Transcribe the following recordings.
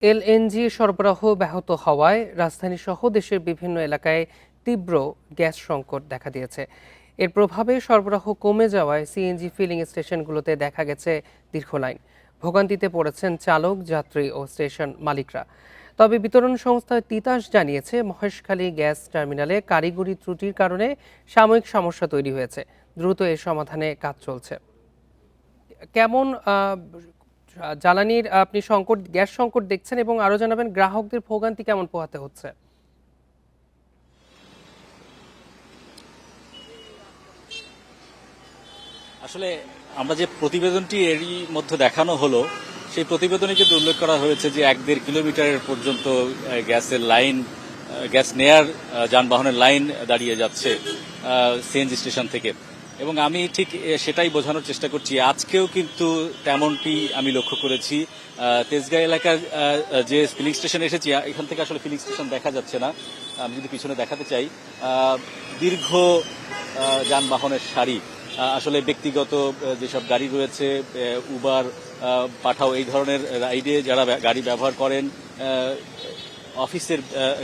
LNG সরবরাহ ব্যাহত হওয়ায় রাজধানীসহ দেশের বিভিন্ন এলাকায় তীব্র গ্যাস সংকট দেখা দিয়েছে। এর প্রভাবে সরবরাহ কমে যাওয়ায় সিএনজি ফিলিং স্টেশনগুলোতে দেখা গেছে দীর্ঘ লাইন। ভোগান্তিতে পড়েছেন চালক, যাত্রী ও স্টেশন মালিকরা। তবে বিতরণ সংস্থা তিতাস জানিয়েছে, মহেশখালী গ্যাস টার্মিনালে কারিগরি ত্রুটির কারণে সাময়িক সমস্যা তৈরি হয়েছে। দ্রুত এর সমাধানে কাজ চলছে। কেমন জ্বালানির আপনি গ্যাস সংকট দেখছেন, এবং আরো জানাবেন গ্রাহকদের ভোগান্তি কেমন পোহাতে হচ্ছে? আসলে আমরা যে প্রতিবেদনটি এরই মধ্যে দেখানো হলো, সেই প্রতিবেদনে কিন্তু উল্লেখ করা হয়েছে যে 1-1.5 কিলোমিটারের পর্যন্ত গ্যাসের লাইন, গ্যাস নেয়ার যানবাহনের লাইন দাঁড়িয়ে যাচ্ছে সিএনজি স্টেশন থেকে। এবং আমি ঠিক সেটাই বোঝানোর চেষ্টা করছি। আজকেও কিন্তু তেমনটি আমি লক্ষ্য করেছি। তেজগাঁ এলাকার যে ফিলিং স্টেশন এসেছি, এখান থেকে আসলে ফিলিং স্টেশন দেখা যাচ্ছে না। আমি যদি পিছনে দেখাতে চাই, দীর্ঘ যানবাহনের সারি। আসলে ব্যক্তিগত যেসব গাড়ি রয়েছে, উবার, পাঠাও, এই ধরনের রাইডে যারা গাড়ি ব্যবহার করেন, অফিসের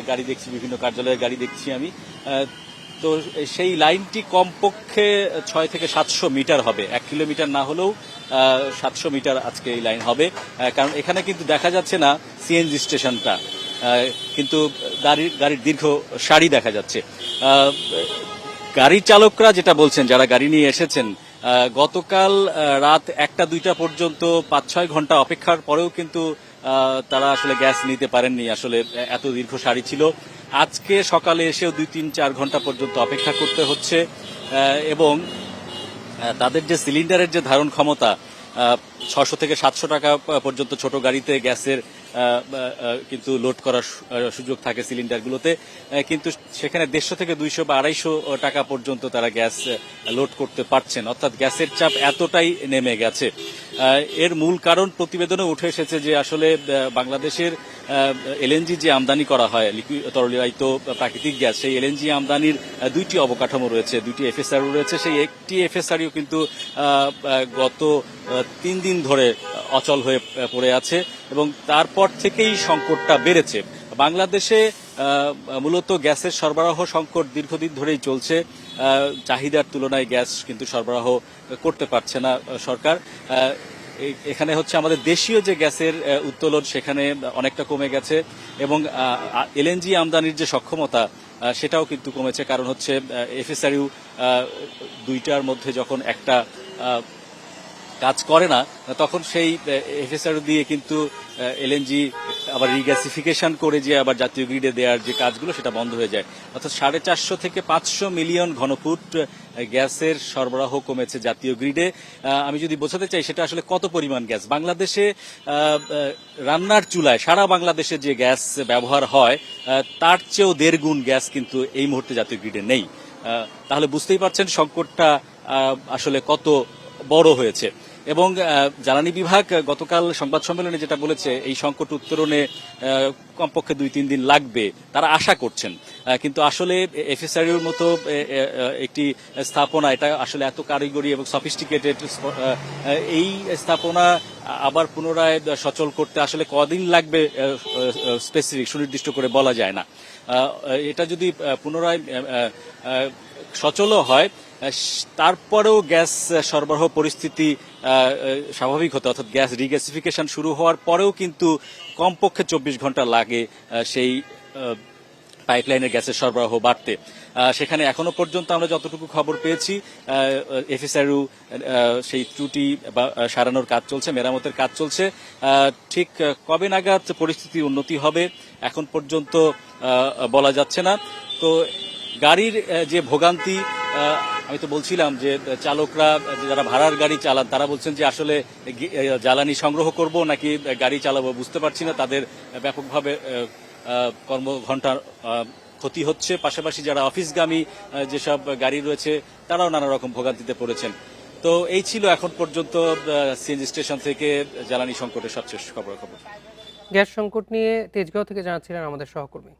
গাড়ি দেখছি, বিভিন্ন কার্যালয়ের গাড়ি দেখছি আমি। তো সেই লাইনটি কমপক্ষে 600 থেকে 700 মিটার হবে। 1 কিলোমিটার না হলেও 700 মিটার আজকে এই লাইন হবে। কারণ এখানে কিন্তু দেখা যাচ্ছে না সিএনজি স্টেশনটা, কিন্তু গাড়ির দীর্ঘ সারি দেখা যাচ্ছে। গাড়ি চালকরা যেটা বলছেন, যারা গাড়ি নিয়ে এসেছেন, গতকাল রাত 1টা-2টা পর্যন্ত 5-6 ঘন্টা অপেক্ষার পরেও কিন্তু তারা আসলে গ্যাস নিতে পারেননি। আসলে এত দীর্ঘ সারি ছিল। আজকে সকালে এসেও 2-3-4 ঘন্টা পর্যন্ত অপেক্ষা করতে হচ্ছে। এবং তাদের যে সিলিন্ডারের যে ধারণ ক্ষমতা, 600 থেকে 700 টাকা পর্যন্ত ছোট গাড়িতে গ্যাসের কিন্তু লোড করার সুযোগ থাকে সিলিন্ডারগুলোতে, কিন্তু সেখানে 150 থেকে 200 বা 250 টাকা পর্যন্ত তারা গ্যাস লোড করতে পারছেন। অর্থাৎ গ্যাসের চাপ এতটাই নেমে গেছে। এর মূল কারণ প্রতিবেদনে উঠে এসেছে যে আসলে বাংলাদেশের এলএনজি যে আমদানি করা হয়, তরলীয়িত প্রাকৃতিক গ্যাস, সেই এলএনজি আমদানির 2টি অবকাঠামো রয়েছে, 2টি এফএসআরও রয়েছে। সেই একটি এফএসআরও কিন্তু গত 3 দিন ধরে অচল হয়ে পড়ে আছে, এবং তারপর থেকেই সংকটটা বেড়েছে। বাংলাদেশে মূলত গ্যাসের সরবরাহ সংকট দীর্ঘদিন ধরেই চলছে। চাহিদার তুলনায় গ্যাস কিন্তু সরবরাহ করতে পারছে না সরকার। এখানে হচ্ছে আমাদের দেশীয় যে গ্যাসের উত্তোলন, সেখানে অনেকটা কমে গেছে, এবং এলএনজি আমদানির যে সক্ষমতা, সেটাও কিন্তু কমেছে। কারণ হচ্ছে এফএসআরইউ 2টার মধ্যে যখন একটা কাজ করে না, তখন সেই এফএসআরইউ দিয়ে কিন্তু এলএনজি আবার রিগ্যাসিফিকেশন করে যে আবার জাতীয় গ্রিডে দেওয়ার যে কাজগুলো, সেটা বন্ধ হয়ে যায়। অর্থাৎ 450 থেকে 500 মিলিয়ন ঘনফুট গ্যাসের সরবরাহ কমেছে জাতীয় গ্রিডে। আমি যদি বোঝাতে চাই সেটা আসলে কত পরিমাণ গ্যাস বাংলাদেশে রান্নার চুলায়, সারা বাংলাদেশে যে গ্যাস ব্যবহার হয়, তার চেয়েও 1.5 গুণ গ্যাস কিন্তু এই মুহূর্তে জাতীয় গ্রিডে নেই। তাহলে বুঝতেই পারছেন সংকটটা আসলে কত বড় হয়েছে। এবং জ্বালানি বিভাগ গতকাল সংবাদ সম্মেলনে যেটা বলেছে, এই সংকট উত্তরণে কমপক্ষে 2-3 দিন লাগবে তারা আশা করছেন। কিন্তু আসলে এফএসআরইউর মতো একটি স্থাপনা, এটা আসলে এত কারিগরি এবং সফিস্টিকেটেড, এই স্থাপনা আবার পুনরায় সচল করতে আসলে কদিন লাগবে স্পেসিফিক সুনির্দিষ্ট করে বলা যায় না। এটা যদি পুনরায় সচলও হয়, তারপরেও গ্যাস সরবরাহ পরিস্থিতি স্বাভাবিক হতে, অর্থাৎ গ্যাস রিগ্যাসিফিকেশন শুরু হওয়ার পরেও কিন্তু কমপক্ষে 24 ঘন্টা লাগে সেই পাইপলাইনের গ্যাসের সরবরাহ বাড়তে। সেখানে এখনো পর্যন্ত আমরা যতটুকু খবর পেয়েছি, এফএসআরইউ সেই ত্রুটি বা সারানোর কাজ চলছে, মেরামতের কাজ চলছে। ঠিক কবে নাগাদ পরিস্থিতির উন্নতি হবে এখন পর্যন্ত বলা যাচ্ছে না। তো গাড়ির যে ভোগান্তি, আমি তো বলছিলাম যে চালকরা যারা ভাড়ার গাড়ি চালান, তারা বলছেন যে আসলে জ্বালানি সংগ্রহ করব নাকি গাড়ি চালাবো বুঝতে পারছি না। তাদের ব্যাপকভাবে কর্মঘণ্টার ক্ষতি হচ্ছে। পাশাপাশি যারা অফিসগামী যেসব গাড়ি রয়েছে, তারাও নানা রকম ভোগান্তিতে পড়েছেন। তো এই ছিল এখন পর্যন্ত সিএনজি স্টেশন থেকে জ্বালানি সংকটের সবশেষ খবর। গ্যাস সংকট নিয়ে তেজগাঁও থেকে জানাচ্ছিলেন আমাদের সহকর্মী।